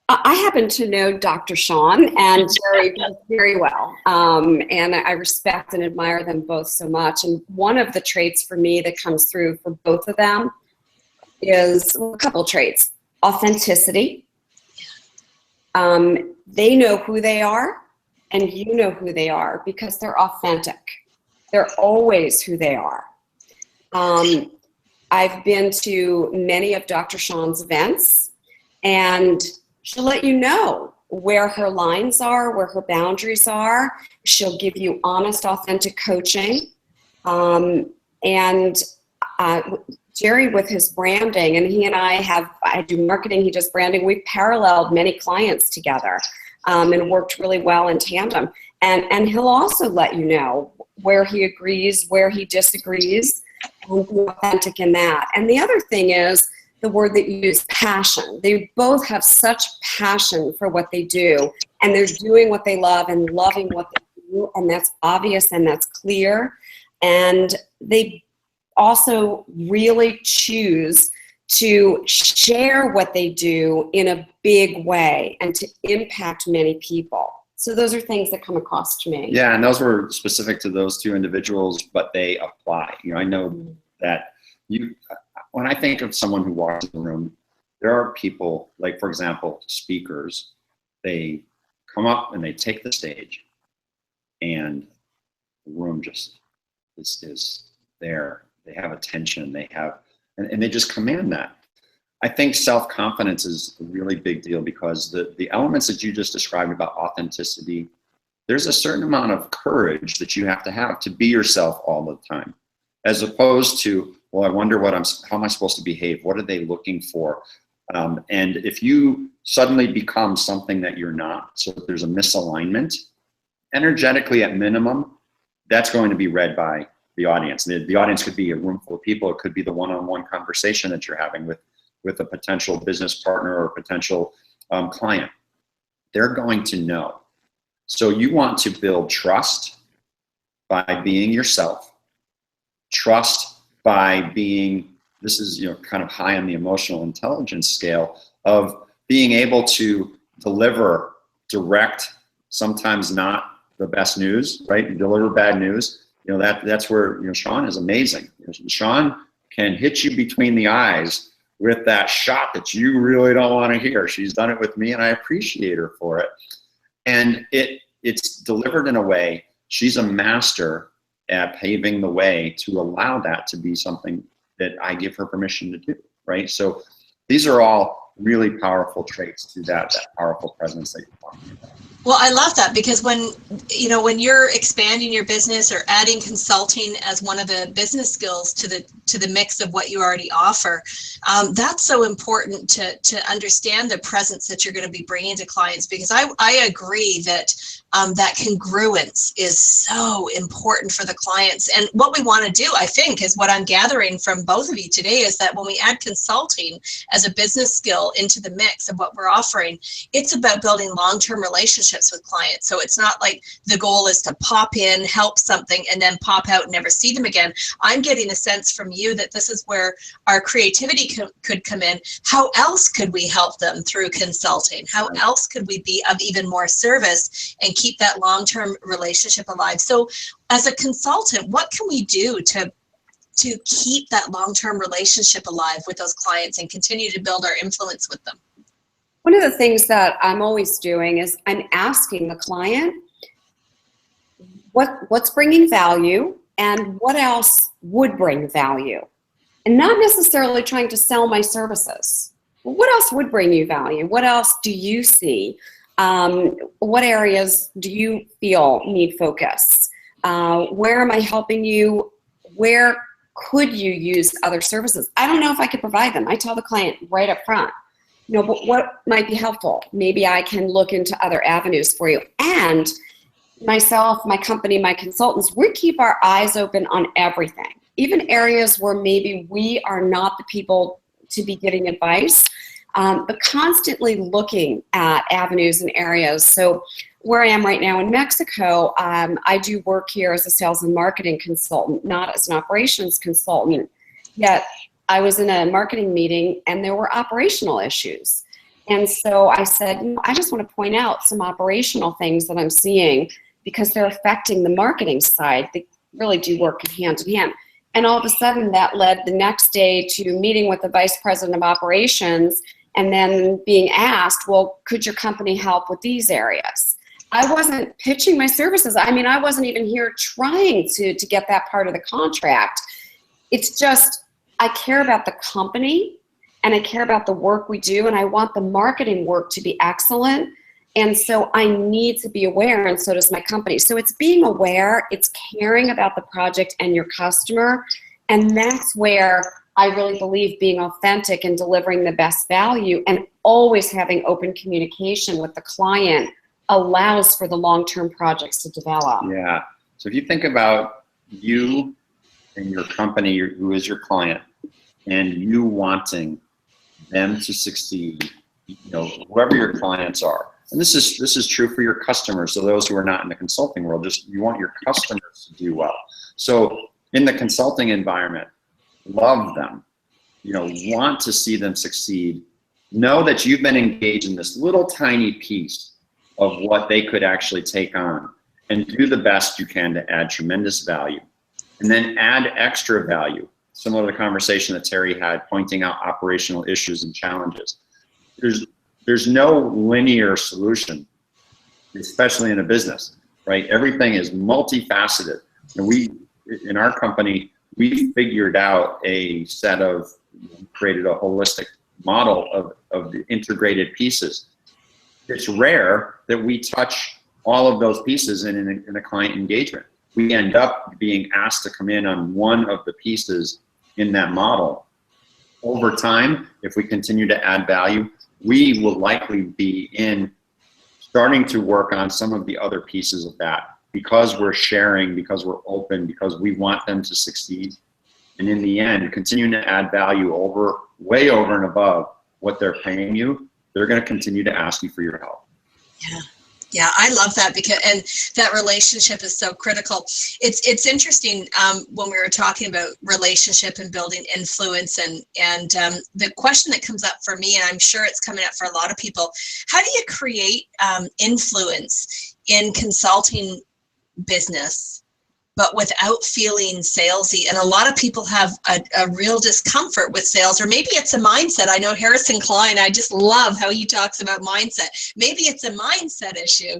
I happen to know Dr. Sean and Jerry very well, and I respect and admire them both so much. And one of the traits for me that comes through for both of them is a couple traits: authenticity. They know who they are, and you know who they are because they're authentic. They're always who they are. I've been to many of Dr. Sean's events, and she'll let you know where her lines are, where her boundaries are. She'll give you honest, authentic coaching. Jerry, with his branding, and he and I do marketing, he does branding. We've paralleled many clients together and worked really well in tandem. And he'll also let you know where he agrees, where he disagrees, and be authentic in that. And the other thing is the word that you use, passion. They both have such passion for what they do, and they're doing what they love and loving what they do, and that's obvious and that's clear. And they also really choose to share what they do in a big way and to impact many people. So those are things that come across to me. Yeah, and those were specific to those two individuals, but they apply. I know that when I think of someone who walks in the room, there are people, like, for example, speakers, they come up and they take the stage and the room just is there. They have attention, and they just command that. I think self-confidence is a really big deal because the elements that you just described about authenticity, there's a certain amount of courage that you have to be yourself all the time, as opposed to, well, I wonder how am I supposed to behave? What are they looking for? And if you suddenly become something that you're not, so if there's a misalignment, energetically at minimum, that's going to be read by the audience. The audience could be a room full of people. It could be the one-on-one conversation that you're having with a potential business partner or potential client. They're going to know. So you want to build trust by being yourself. Trust by being, this is kind of high on the emotional intelligence scale of being able to deliver direct, sometimes not the best news, right? You deliver bad news. That's where Sean is amazing. Sean can hit you between the eyes with that shot that you really don't want to hear. She's done it with me, and I appreciate her for it. And it's delivered in a way, she's a master at paving the way to allow that to be something that I give her permission to do, right? So these are all really powerful traits to that powerful presence that you're talking about. Well, I love that because when you're expanding your business or adding consulting as one of the business skills to to the mix of what you already offer. That's so important to understand the presence that you're going to be bringing to clients, because I agree that that congruence is so important for the clients. And what we want to do, I think, is what I'm gathering from both of you today, is that when we add consulting as a business skill into the mix of what we're offering, it's about building long-term relationships with clients. So it's not like the goal is to pop in, help something, and then pop out and never see them again. I'm getting a sense from you that this is where our creativity could come in. How else could we help them through consulting? How else could we be of even more service and keep that long-term relationship alive? So as a consultant, what can we do to keep that long-term relationship alive with those clients and continue to build our influence with them? One of the things that I'm always doing is I'm asking the client what's bringing value and what else would bring value, and not necessarily trying to sell my services. What else would bring you value? What else do you see? What areas do you feel need focus? Where am I helping you? Where could you use other services? I don't know if I could provide them. I tell the client right up front, but what might be helpful? Maybe I can look into other avenues for you. And myself, my company, my consultants, we keep our eyes open on everything, even areas where maybe we are not the people to be giving advice, but constantly looking at avenues and areas. So where I am right now in Mexico, I do work here as a sales and marketing consultant, not as an operations consultant. Yet I was in a marketing meeting and there were operational issues. And so I said, I just want to point out some operational things that I'm seeing, because they're affecting the marketing side. They really do work hand in hand. And all of a sudden that led the next day to meeting with the vice president of operations and then being asked, well, could your company help with these areas? I wasn't pitching my services. I mean, I wasn't even here trying to get that part of the contract. It's just, I care about the company and I care about the work we do, and I want the marketing work to be excellent. And so I need to be aware, and so does my company. So it's being aware, it's caring about the project and your customer, and that's where I really believe being authentic and delivering the best value and always having open communication with the client allows for the long-term projects to develop. Yeah. So if you think about you and your company, who is your client, and you wanting them to succeed, whoever your clients are. And this is true for your customers. So those who are not in the consulting world, just you want your customers to do well. So in the consulting environment, love them, want to see them succeed. Know that you've been engaged in this little tiny piece of what they could actually take on, and do the best you can to add tremendous value. And then add extra value, similar to the conversation that Terry had, pointing out operational issues and challenges. There's no linear solution, especially in a business, right? Everything is multifaceted. And in our company, we figured out created a holistic model of the integrated pieces. It's rare that we touch all of those pieces in a client engagement. We end up being asked to come in on one of the pieces in that model. Over time, if we continue to add value, we will likely be starting to work on some of the other pieces of that, because we're sharing, because we're open, because we want them to succeed. And in the end, continuing to add value way over and above what they're paying you, they're going to continue to ask you for your help. Yeah, I love that, and that relationship is so critical. It's interesting when we were talking about relationship and building influence, and the question that comes up for me, and I'm sure it's coming up for a lot of people, how do you create influence in consulting business, but without feeling salesy? And a lot of people have a real discomfort with sales, or maybe it's a mindset. I know Harrison Klein, I just love how he talks about mindset. Maybe it's a mindset issue,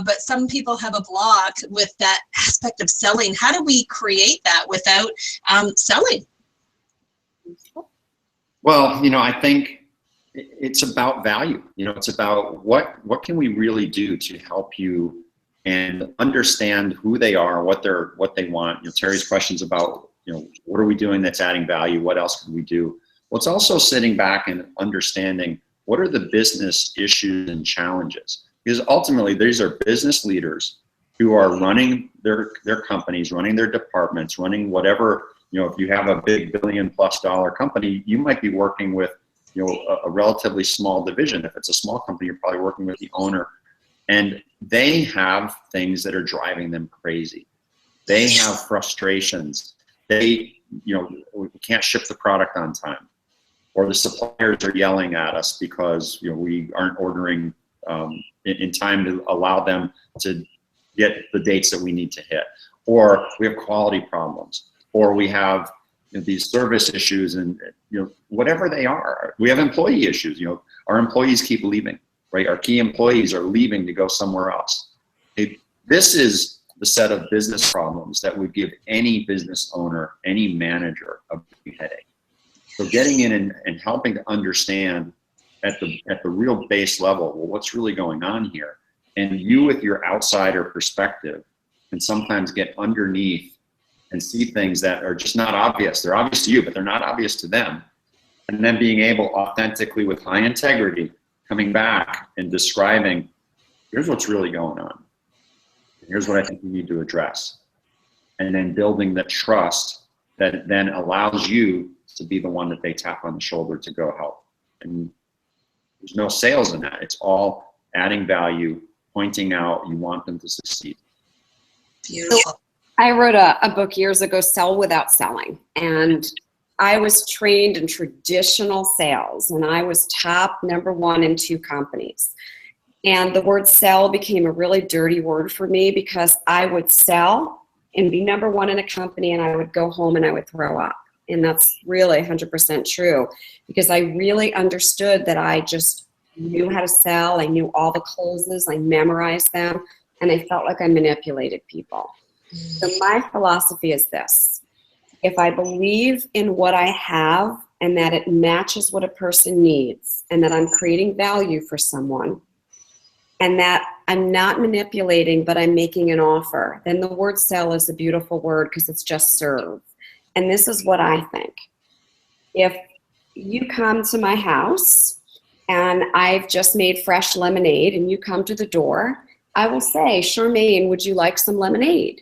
but some people have a block with that aspect of selling. How do we create that without selling? Well, I think it's about value. It's about what can we really do to help you and understand who they are, what they want. Terry's questions about what are we doing that's adding value? What else could we do? Well, it's also sitting back and understanding what are the business issues and challenges, because ultimately these are business leaders who are running their companies, running their departments, running whatever. If you have a big $1 billion+ company, you might be working with a relatively small division. If it's a small company, you're probably working with the owner, and they have things that are driving them crazy. They have frustrations. They, we can't ship the product on time, or the suppliers are yelling at us because we aren't ordering in time to allow them to get the dates that we need to hit, or we have quality problems, or we have these service issues, and whatever they are. We have employee issues. Our employees keep leaving, right? Our key employees are leaving to go somewhere else. This is the set of business problems that would give any business owner, any manager, a big headache. So getting in and helping to understand at the real base level, well, what's really going on here? And you, with your outsider perspective, can sometimes get underneath and see things that are just not obvious. They're obvious to you, but they're not obvious to them. And then being able authentically, with high integrity, coming back and describing, here's what's really going on. Here's what I think we need to address. And then building the trust that then allows you to be the one that they tap on the shoulder to go help. And there's no sales in that. It's all adding value, pointing out you want them to succeed. Beautiful. I wrote a book years ago, Sell Without Selling. And I was trained in traditional sales, and I was top #1 in 2 companies. And the word sell became a really dirty word for me, because I would sell and be #1 in a company, and I would go home and I would throw up. And that's really 100% true, because I really understood that I just knew how to sell. I knew all the closes, I memorized them, and I felt like I manipulated people. So my philosophy is this: if I believe in what I have and that it matches what a person needs, and that I'm creating value for someone, and that I'm not manipulating, but I'm making an offer, then the word sell is a beautiful word, because it's just serve. And this is what I think. If you come to my house and I've just made fresh lemonade and you come to the door, I will say, Charmaine, would you like some lemonade?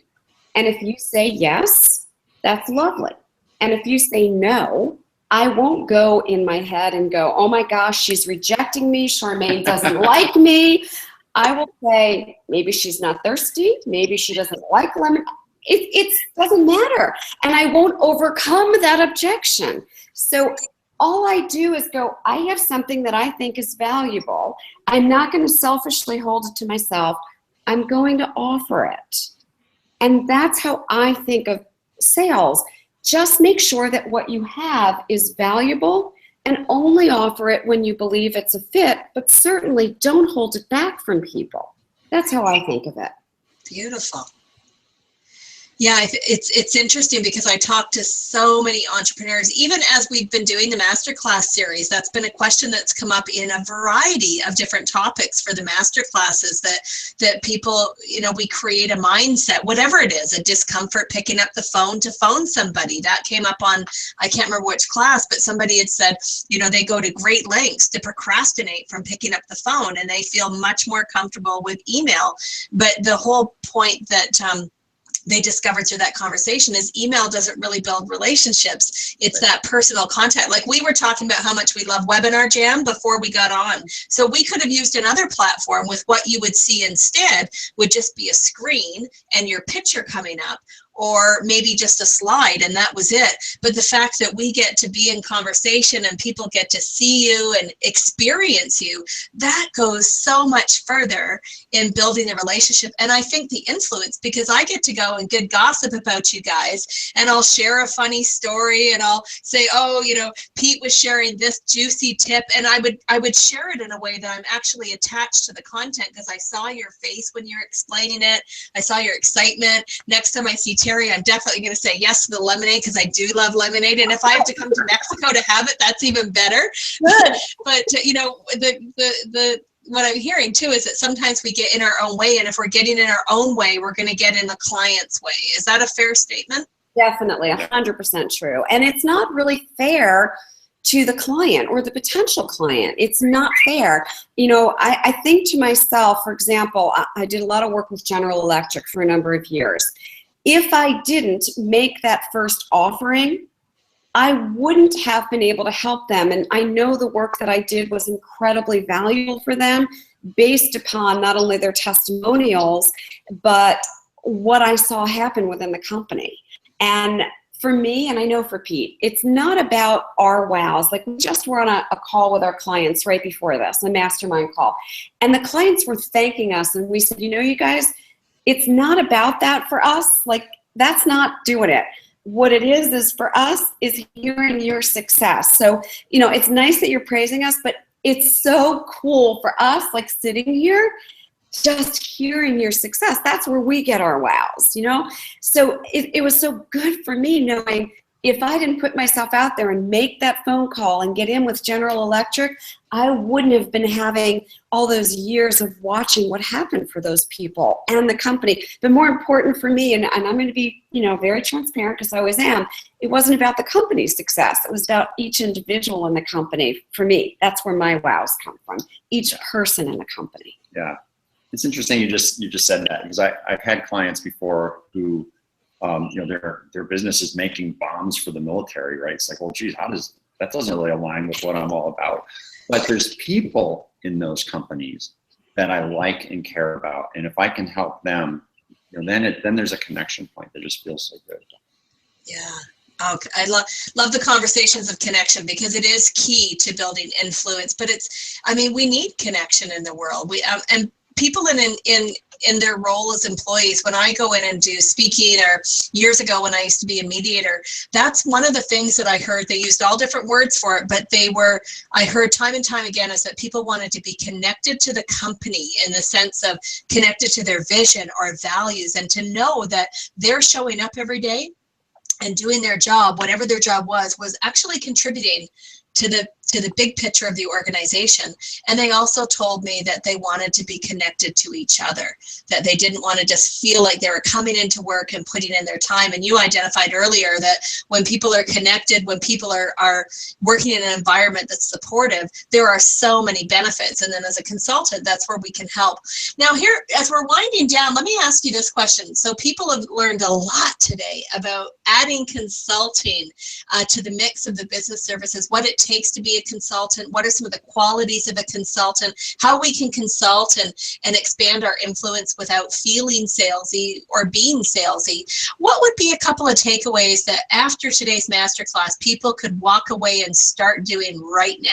And if you say yes, that's lovely. And if you say no, I won't go in my head and go, oh my gosh, she's rejecting me. Charmaine doesn't like me. I will say, maybe she's not thirsty. Maybe she doesn't like lemon. It doesn't matter. And I won't overcome that objection. So all I do is go, I have something that I think is valuable. I'm not going to selfishly hold it to myself. I'm going to offer it. And that's how I think of sales. Just make sure that what you have is valuable, and only offer it when you believe it's a fit, but certainly don't hold it back from people. That's how I think of it. Beautiful. Yeah, it's interesting, because I talk to so many entrepreneurs, even as we've been doing the masterclass series. That's been a question that's come up in a variety of different topics for the masterclasses, that people, we create a mindset, whatever it is, a discomfort picking up the phone to phone somebody. That came up on, I can't remember which class, but somebody had said, they go to great lengths to procrastinate from picking up the phone, and they feel much more comfortable with email. But the whole point that they discovered through that conversation is email doesn't really build relationships. It's that personal contact. Like we were talking about how much we love Webinar Jam before we got on. So we could have used another platform with what you would see instead would just be a screen and your picture coming up, or maybe just a slide, and that was it. But the fact that we get to be in conversation and people get to see you and experience you, that goes so much further in building the relationship. And I think the influence, because I get to go and good gossip about you guys, and I'll share a funny story, and I'll say, oh, Pete was sharing this juicy tip, and I would share it in a way that I'm actually attached to the content, because I saw your face when you're explaining it. I saw your excitement. Next time I see Terry, I'm definitely going to say yes to the lemonade, because I do love lemonade. And if I have to come to Mexico to have it, that's even better. But what I'm hearing too is that sometimes we get in our own way, and if we're getting in our own way, we're going to get in the client's way. Is that a fair statement? Definitely, 100% true. And it's not really fair to the client or the potential client. It's not fair. You know, I think to myself, for example, I did a lot of work with General Electric for a number of years. If I didn't make that first offering, I wouldn't have been able to help them. And I know the work that I did was incredibly valuable for them based upon not only their testimonials, but what I saw happen within the company. And for me, and I know for Pete, it's not about our wows. Like we just were on a call with our clients right before this, a mastermind call. And the clients were thanking us. And we said, you know, you guys, it's not about that for us. Like that's not doing it. What it is for us is hearing your success. So, you know, it's nice that you're praising us, but it's so cool for us, like sitting here, just hearing your success. That's where we get our wows, you know? So it was so good for me knowing if I didn't put myself out there and make that phone call and get in with General Electric, I wouldn't have been having all those years of watching what happened for those people and the company. But more important for me, and I'm going to be, you know, very transparent because I always am, it wasn't about the company's success. It was about each individual in the company. For me, that's where my wows come from, each person in the company. Yeah. It's interesting you just said that, because I've had clients before who, you know, their business is making bombs for the military, right? It's like, well, geez, that doesn't really align with what I'm all about. But there's people in those companies that I like and care about, and if I can help them, you know, then there's a connection point that just feels so good. Yeah. Okay. I love the conversations of connection because it is key to building influence. But we need connection in the world. And people in their role as employees, when I go in and do speaking, or years ago when I used to be a mediator, that's one of the things that I heard. They used all different words for it, but I heard time and time again is that people wanted to be connected to the company in the sense of connected to their vision or values, and to know that they're showing up every day and doing their job, whatever their job was actually contributing to the big picture of the organization. And they also told me that they wanted to be connected to each other, that they didn't want to just feel like they were coming into work and putting in their time. And you identified earlier that when people are connected, when people are working in an environment that's supportive, there are so many benefits. And then as a consultant, that's where we can help. Now here, as we're winding down, let me ask you this question. So people have learned a lot today about adding consulting to the mix of the business services, what it takes to be a consultant, what are some of the qualities of a consultant, how we can consult and expand our influence without feeling salesy or being salesy. What would be a couple of takeaways that after today's masterclass, people could walk away and start doing right now?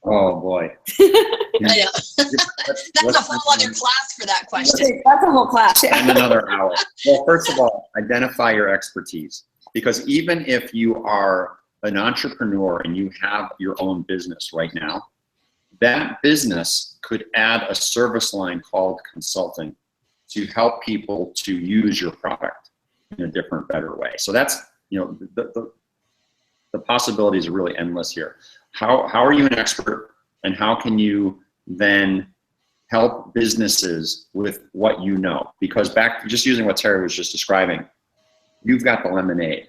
Oh boy. I know. That's a whole other class for that question. That's a whole class. And another hour. Well, first of all, identify your expertise, because even if you are an entrepreneur and you have your own business right now, that business could add a service line called consulting to help people to use your product in a different, better way. So that's, you know, the possibilities are really endless here. How are you an expert, and how can you then help businesses with what you know? Because just using what Terry was just describing, you've got the lemonade.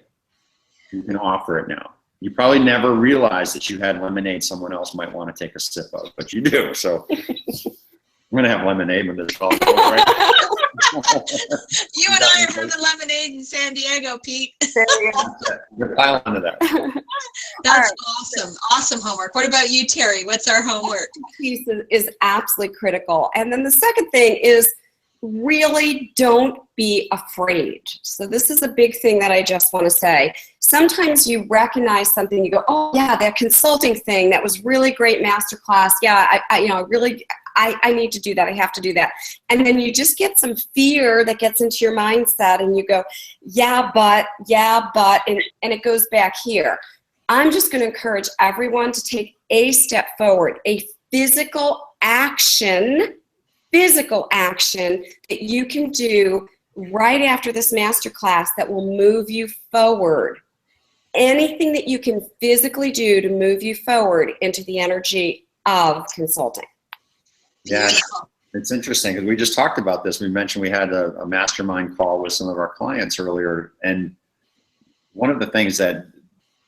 You can offer it now. You probably never realized that you had lemonade someone else might want to take a sip of, but you do. So I'm going to have lemonade when this all goes, right? You and I are for the lemonade in San Diego, Pete. You're piling into that. That's awesome. Awesome homework. What about you, Terry? What's our homework? Piece is absolutely critical. And then the second thing is really don't be afraid. So this is a big thing that I just want to say. Sometimes you recognize something, you go, oh yeah, that consulting thing, that was really great masterclass. Yeah, I need to do that. I have to do that. And then you just get some fear that gets into your mindset and you go, yeah, but, and it goes back here. I'm just going to encourage everyone to take a step forward, a physical action that you can do right after this masterclass that will move you forward. Anything that you can physically do to move you forward into the energy of consulting. Yeah, It's interesting because we just talked about this. We mentioned we had a mastermind call with some of our clients earlier, and one of the things that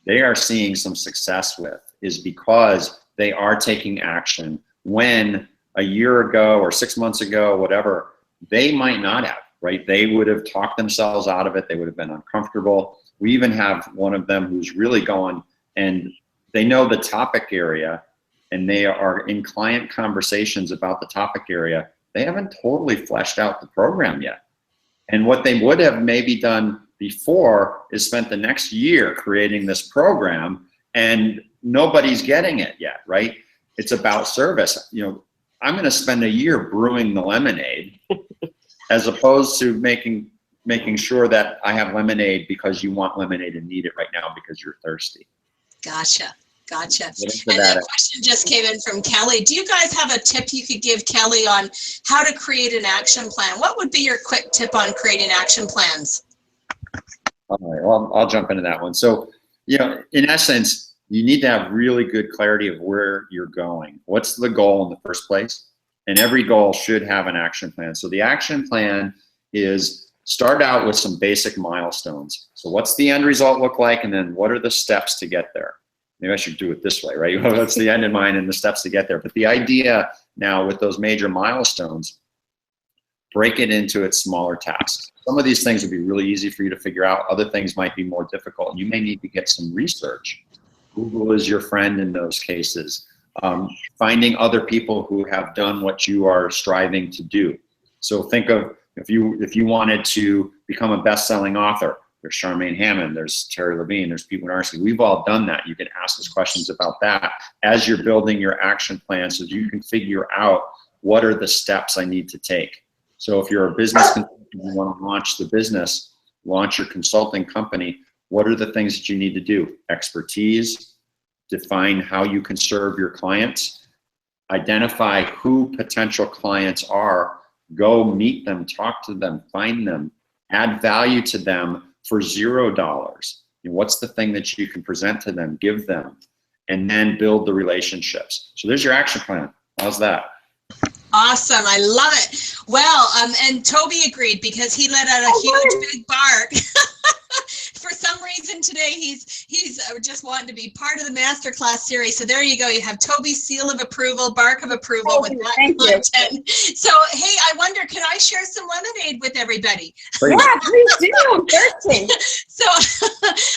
they are seeing some success with is because they are taking action when a year ago or 6 months ago, whatever, they might not have, right? They would have talked themselves out of it. They would have been uncomfortable. We even have one of them who's really going, and they know the topic area, and they are in client conversations about the topic area. They haven't totally fleshed out the program yet. And what they would have maybe done before is spent the next year creating this program, and nobody's getting it yet, right? It's about service. You know, I'm going to spend a year brewing the lemonade as opposed to making sure that I have lemonade because you want lemonade and need it right now because you're thirsty. Gotcha. And that question just came in from Kelly. Do you guys have a tip you could give Kelly on how to create an action plan? What would be your quick tip on creating action plans? All right, well, I'll jump into that one. So, you know, in essence, you need to have really good clarity of where you're going. What's the goal in the first place? And every goal should have an action plan. So the action plan is start out with some basic milestones. So what's the end result look like? And then what are the steps to get there? Maybe I should do it this way, right? What's the end in mind and the steps to get there? But the idea now with those major milestones, break it into its smaller tasks. Some of these things would be really easy for you to figure out. Other things might be more difficult. And you may need to get some research. Google is your friend in those cases. Finding other people who have done what you are striving to do. So think of if you wanted to become a best-selling author, there's Charmaine Hammond, there's Terry Levine, there's Pete Winiarski. We've all done that. You can ask us questions about that as you're building your action plan so you can figure out what are the steps I need to take. So if you're a business consultant, you want to launch the business, launch your consulting company, what are the things that you need to do? Expertise, define how you can serve your clients, identify who potential clients are, go meet them, talk to them, find them, add value to them for $0. And what's the thing that you can present to them, give them, and then build the relationships. So there's your action plan. How's that? Awesome. I love it. Well, and Toby agreed because he let out a huge big bark. For some reason today, he's just wanting to be part of the masterclass series. So there you go. You have Toby's seal of approval, bark of approval with that content. So, hey, I wonder, can I share some lemonade with everybody? Yeah, please do. I'm thirsty. So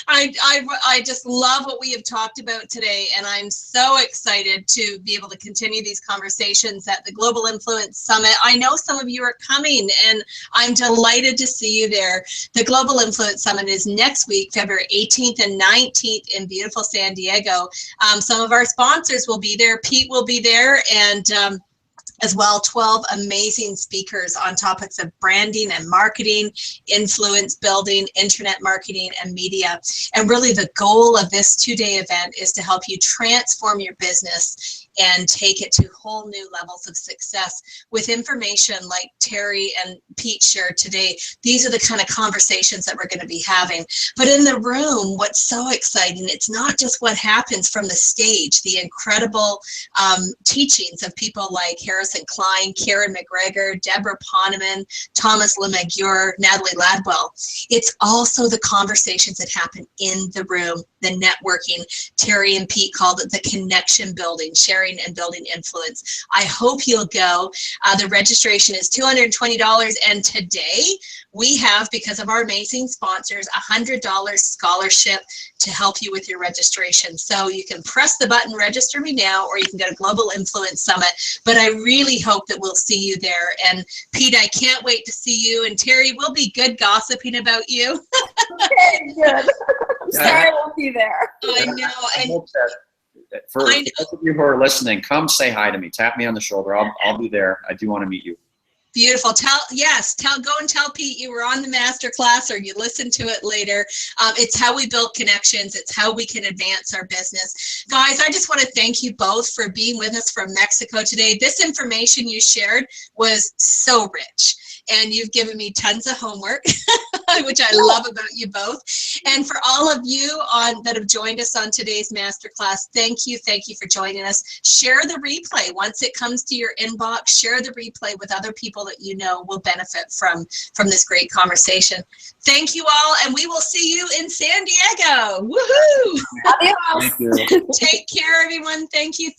I just love what we have talked about today, and I'm so excited to be able to continue these conversations at the Global Influence Summit. I know some of you are coming, and I'm delighted to see you there. The Global Influence Summit is next week, February 18th and 19th in beautiful San Diego. Some of our sponsors will be there. Pete will be there, and as well, 12 amazing speakers on topics of branding and marketing, influence building, internet marketing, and media. And really the goal of this two-day event is to help you transform your business and take it to whole new levels of success with information like Terry and Pete shared today. These are the kind of conversations that we're going to be having. But in the room, what's so exciting, it's not just what happens from the stage, the incredible teachings of people like Harrison Klein, Karen McGregor, Deborah Poneman, Thomas LeMaguire, Natalie Ladwell. It's also the conversations that happen in the room, the networking. Terry and Pete called it the connection building, sharing and building influence. I hope you'll go. The registration is $220, and today we have, because of our amazing sponsors, $100 scholarship to help you with your registration. So you can press the button, register me now, or you can go to Global Influence Summit. But I really hope that we'll see you there. And Pete, I can't wait to see you. And Terry, we'll be good gossiping about you. Okay, good. I'm sorry I won't be there. I know. And for those of you who are listening, come say hi to me. Tap me on the shoulder. I'll be there. I do want to meet you. Beautiful. Go and tell Pete you were on the masterclass or you listened to it later. It's how we build connections. It's how we can advance our business. Guys, I just want to thank you both for being with us from Mexico today. This information you shared was so rich. and you've given me tons of homework, which I love about you both. And for all of you that have joined us on today's masterclass, thank you for joining us. Share the replay. Once it comes to your inbox, share the replay with other people that you know will benefit from this great conversation. Thank you all, and we will see you in San Diego. Woohoo! Thank you. Take care, everyone. Thank you.